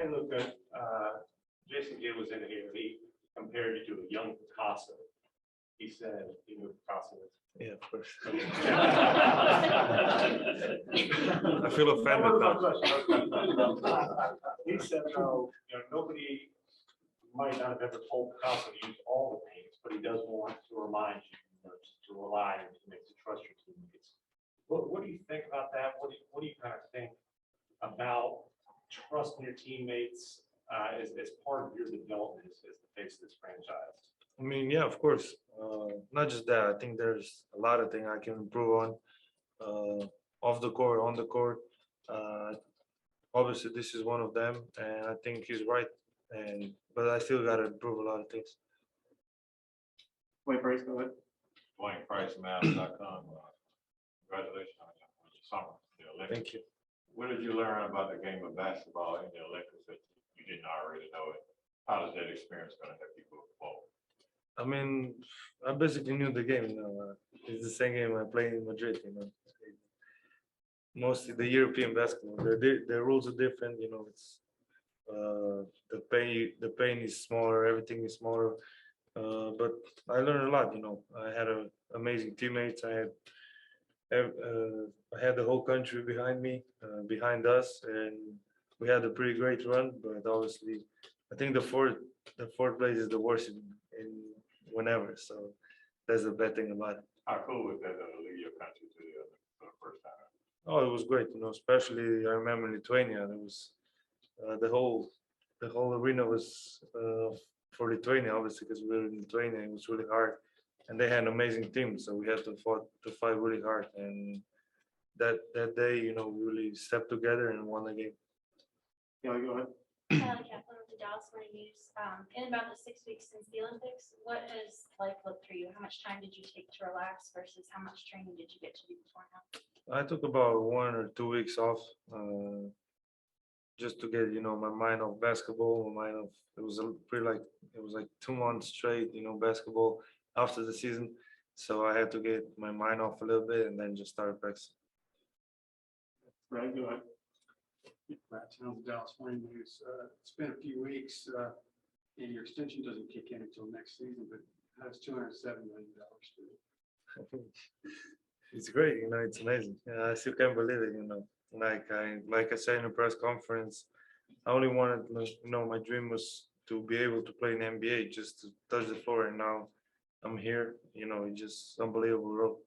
Hey, look, Jason Kidd was in here. He compared you to a young Picasso. He said, you know who Picasso is? Yeah, of course. I feel offended now. He said, no, you know, nobody might not have ever told Picasso to use all the paints, but he does want to remind you, to rely on teammates, to trust your teammates. What do you think about that? What do you kind of think about trusting your teammates as part of your development as the face of this franchise? I mean, yeah, of course. Not just that. I think there's a lot of things I can improve on, off the court, on the court. Obviously, this is one of them, and I think he's right. But I still got to improve a lot of things. Wait, Bryce, go ahead. Dwayne Price, Mavs.com. Congratulations on your summer. The Olympics. Thank you. What did you learn about the game of basketball in the Olympics that you didn't already know? It? How is that experience going to help you move forward? I mean, I basically knew the game. You know, it's the same game I played in Madrid. You know, mostly the European basketball. The rules are different. You know, it's the paint is smaller. Everything is smaller. But I learned a lot. You know, I had amazing teammates. I had the whole country behind me, behind us, and we had a pretty great run. But obviously, I think the fourth place is the worst in whenever. So that's the bad thing about it. How cool was that to leave your country to the other for the first time? Oh, it was great. You know, especially I remember in Lithuania. There was the whole arena was for Lithuania, obviously, because we were in Lithuania. It was really hard, and they had an amazing team, so we had to fight really hard. And that day, you know, we really stepped together and won the game. Yeah, go ahead. Kelly Kaplan with the Dallas Morning News. In about the 6 weeks since the Olympics, what has life looked for you? How much time did you take to relax versus how much training did you get to do before now? I took about 1 or 2 weeks off, just to get, you know, my mind off basketball. It was like 2 months straight, you know, basketball after the season. So I had to get my mind off a little bit and then just start practicing. Brad, go ahead. Brad Towns, Dallas Morning News. It's been a few weeks, and your extension doesn't kick in until next season, but how does $207 million do? It's great, you know, it's amazing. Yeah, I still can't believe it, you know. Like I said in the press conference, I only wanted, you know, my dream was to be able to play in the NBA, just to touch the floor, and now I'm here. You know, it's just unbelievable role.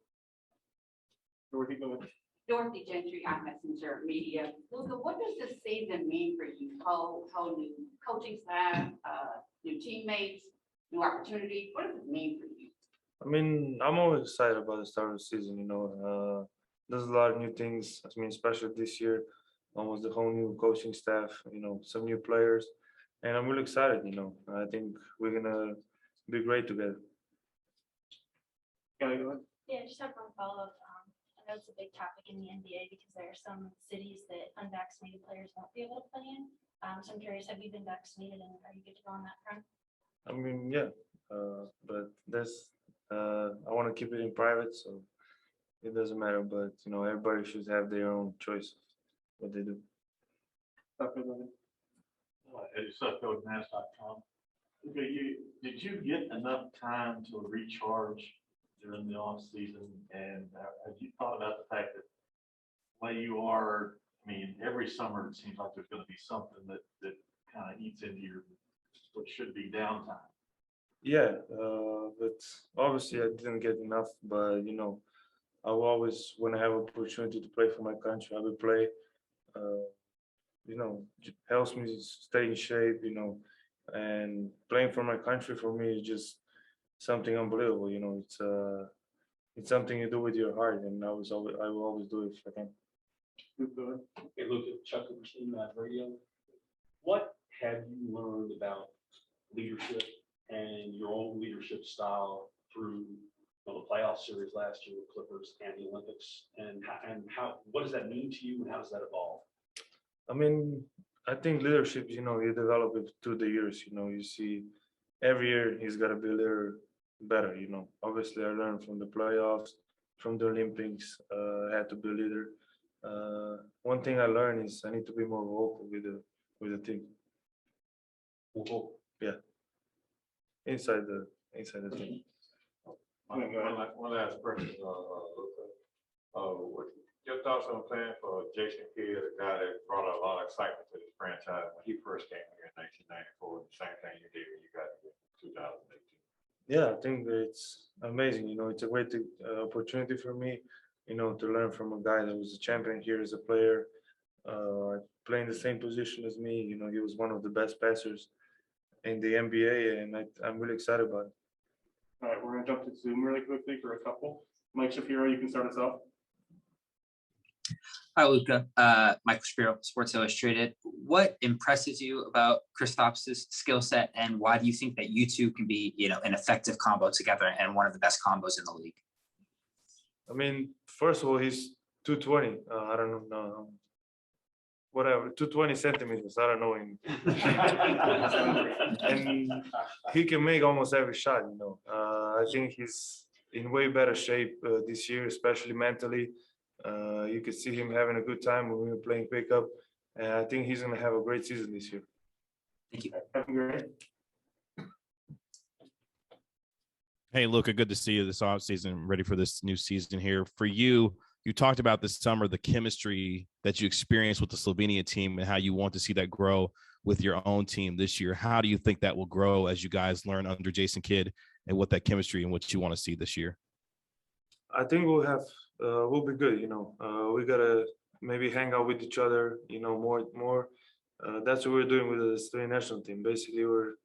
Dorothy, go ahead. Dorothy Gentry, iMessenger Media. Luka, what does this season mean for you? Whole new coaching staff, new teammates, new opportunity. What does it mean for you? I mean, I'm always excited about the start of the season, you know. There's a lot of new things. I mean, especially this year, almost the whole new coaching staff, you know, some new players. And I'm really excited, you know. I think we're going to be great together. Kelly, go ahead. Yeah, just have one follow-up. I know it's a big topic in the NBA because there are some cities that unvaccinated players won't be able to play in. So I'm curious, have you been vaccinated and are you good to go on that front? I mean, yeah, but I want to keep it in private, so it doesn't matter. But, you know, everybody should have their own choice of what they do. It's Mavs.com. Did you get enough time to recharge during the off season? And have you thought about the fact that where you are, I mean, every summer it seems like there's going to be something that kind of eats into your what should be downtime. Yeah, but obviously I didn't get enough. But, you know, I will always, when I have an opportunity to play for my country, I will play. You know, helps me stay in shape, you know, and playing for my country for me is just something unbelievable. You know, it's something you do with your heart, and I will always do it if I can. Okay, look at Chuck and Team Radio. What have you learned about leadership and your own leadership style through the playoff series last year with Clippers and the Olympics, and how what does that mean to you, and how does that evolve? I mean, I think leadership, you know, you develop it through the years. You know, you see every year he's got to be a leader better. You know, obviously I learned from the playoffs, from the Olympics. I had to be a leader. One thing I learned is I need to be more vocal with the team. inside the team. One last question, Luka. What your thoughts on playing for Jason Kidd, a guy that brought a lot of excitement to this franchise when he first came here in 1994, the same thing you did when you got here in 2018? Yeah, I think that it's amazing. It's a great opportunity for me, to learn from a guy that was a champion here as a player, playing the same position as me. He was one of the best passers in the NBA, and I'm really excited about it. All right, we're gonna jump to Zoom really quickly for a couple. Mike Shapiro, you can start us off. Hi, Luca. Michael Shapiro, Sports Illustrated. What impresses you about Kristaps' skill set, and why do you think that you two can be, an effective combo together and one of the best combos in the league? I mean, first of all, he's 220. I don't know, whatever, 220 centimeters. I don't know him. And he can make almost every shot. I think he's in way better shape this year, especially mentally. You could see him having a good time when we were playing pickup, and I think he's going to have a great season this year. Thank you. Hey, Luka, good to see you this offseason, ready for this new season here. For you, you talked about this summer, the chemistry that you experienced with the Slovenia team and how you want to see that grow with your own team this year. How do you think that will grow as you guys learn under Jason Kidd and what that chemistry and what you want to see this year? I think we'll be good. We gotta maybe hang out with each other, more. That's what we're doing with the Estonian national team. Basically, we're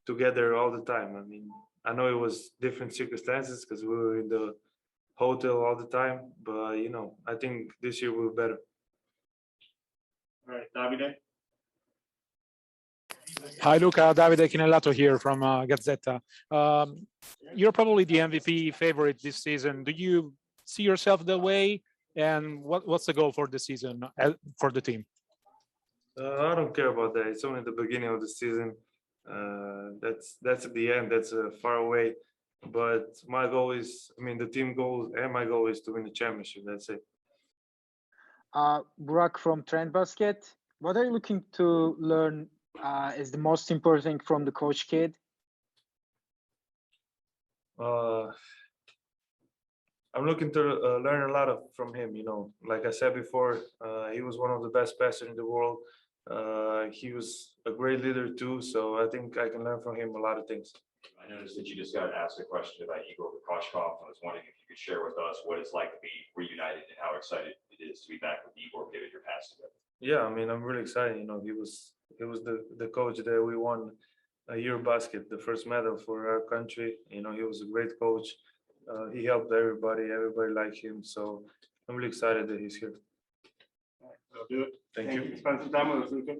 together all the time. I mean, I know it was different circumstances because we were in the hotel all the time, but I think this year we're better. All right, Davide. Hi, Luca. Davide Chinellato here from Gazzetta. You're probably the MVP favorite this season. Do you see yourself that way? And what's the goal for the season for the team? I don't care about that. It's only the beginning of the season. That's at the end. That's far away. But my goal is, the team goal and my goal is to win the championship. That's it. Burak from Trend Basket. What are you looking to learn is the most important thing from the coach Kidd? I'm looking to learn a lot from him. Like I said before, he was one of the best passers in the world. He was a great leader too, so I think I can learn from him a lot of things. I noticed that you just got asked a question about Igor Kokoshkov. I was wondering if you could share with us what it's like to be reunited and how excited it is to be back with Igor, given your past together. Yeah, I'm really excited. He was the coach that we won a Eurobasket, the first medal for our country. He was a great coach. He helped everybody liked him. So I'm really excited that he's here. All right, that'll do it. Thank you. Spend some time with us, Luca.